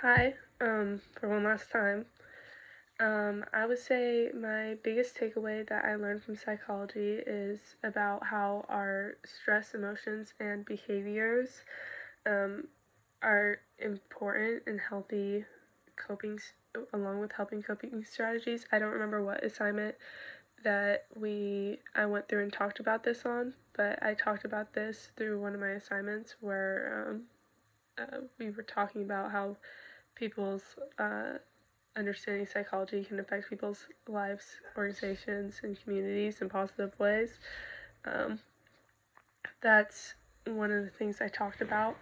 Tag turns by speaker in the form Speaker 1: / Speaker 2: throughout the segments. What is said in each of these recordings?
Speaker 1: Hi, for one last time. I would say my biggest takeaway that I learned from psychology is about how our stress, emotions, and behaviors um, are important in healthy coping, along with helping coping strategies. I don't remember what assignment that I went through and talked about this on, but I talked about this through one of my assignments where we were talking about how people's understanding psychology can affect people's lives, organizations, and communities in positive ways. Um, that's one of the things I talked about,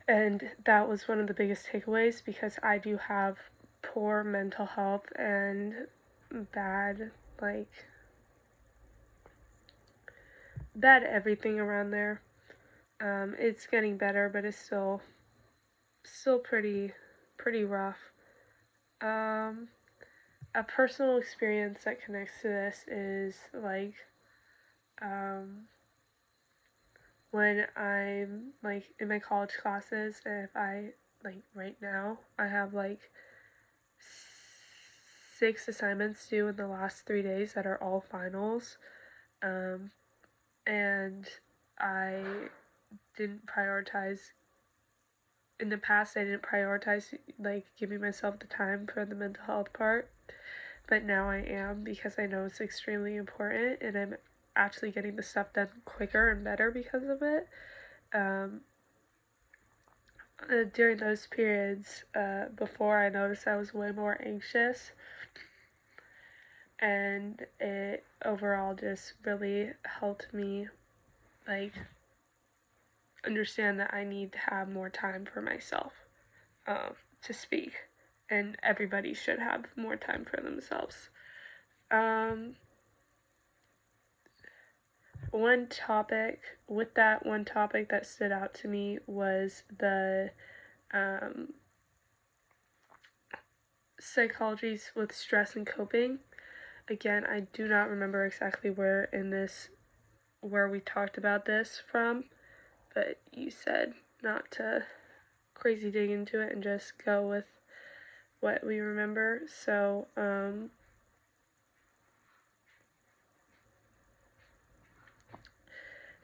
Speaker 1: and that was one of the biggest takeaways because I do have poor mental health and bad, like, bad everything around there. It's getting better, but it's still pretty rough. Um, a personal experience that connects to this is like um, when I'm like in my college classes, if I like right now, I have like 6 assignments due in the last 3 days that are all finals, um, and I didn't prioritize. In the past, I didn't prioritize like giving myself the time for the mental health part, but now I am because I know it's extremely important and I'm actually getting the stuff done quicker and better because of it. Um, During those periods, before I noticed I was way more anxious, and it overall just really helped me like understand that I need to have more time for myself to speak, and everybody should have more time for themselves. Um, one topic that stood out to me was the um, psychologies with stress and coping. Again, I do not remember exactly where we talked about this from, but you said not to crazy dig into it and just go with what we remember. So,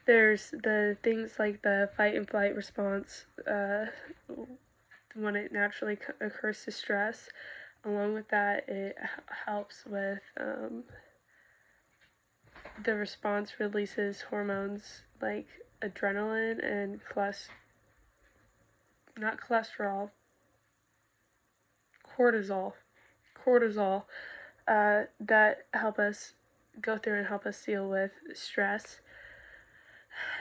Speaker 1: there's the things like the fight and flight response when it naturally occurs to stress. Along with that, it helps with the response releases hormones like adrenaline and not cholesterol, cortisol, that help us go through and help us deal with stress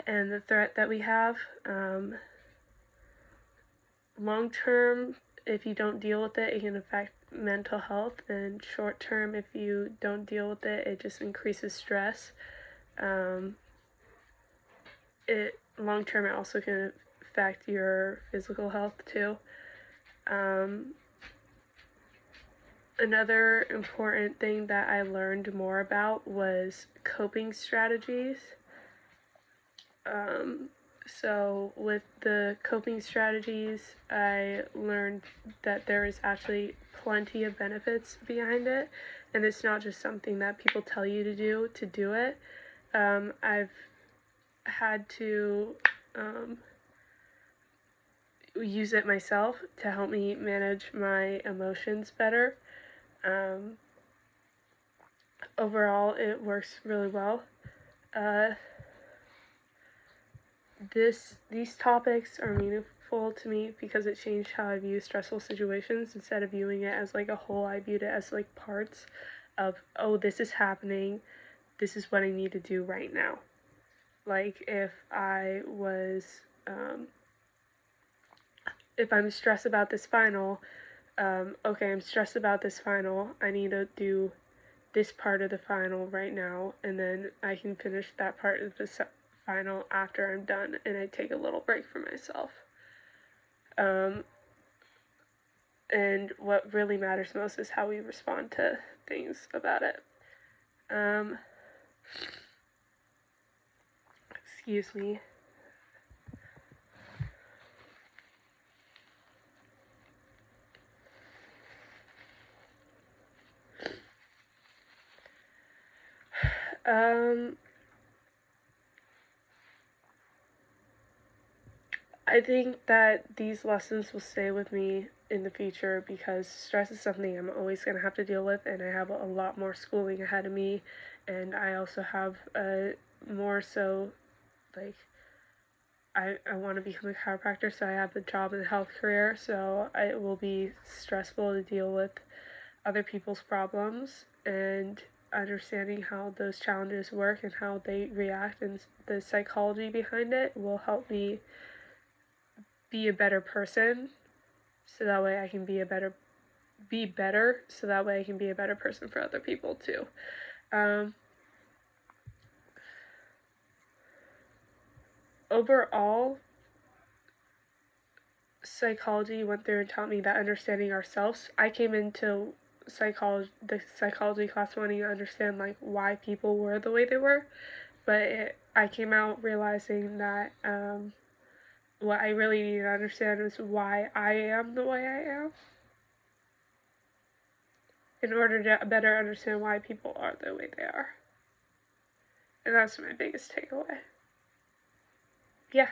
Speaker 1: and the threat that we have. Long term, if you don't deal with it, it can affect mental health, and short term, if you don't deal with it, it just increases stress. It long term, it also can affect your physical health too. Another important thing that I learned more about was coping strategies. So with the coping strategies, I learned that there is actually plenty of benefits behind it, and it's not just something that people tell you to do it. I've had to use it myself to help me manage my emotions better. Overall, it works really well. These topics are meaningful to me because it changed how I view stressful situations. Instead of viewing it as like a whole, I viewed it as like parts of, oh, this is happening, this is what I need to do right now. Like if I'm stressed about this final, okay, I'm stressed about this final, I need to do this part of the final right now, and then I can finish that part of the final after I'm done, and I take a little break for myself. And what really matters most is how we respond to things about it. Excuse me. Um, I think that these lessons will stay with me in the future because stress is something I'm always going to have to deal with, and I have a lot more schooling ahead of me, and I also have more so like I want to become a chiropractor, so I have a job in the health career, so it will be stressful to deal with other people's problems and understanding how those challenges work and how they react and the psychology behind it will help me be a better person so that way I can be better so that way I can be a better person for other people too. Overall, psychology went through and taught me that understanding ourselves. I came into the psychology class wanting to understand like why people were the way they were, but I came out realizing that what I really need to understand is why I am the way I am in order to better understand why people are the way they are. And that's my biggest takeaway. Yeah.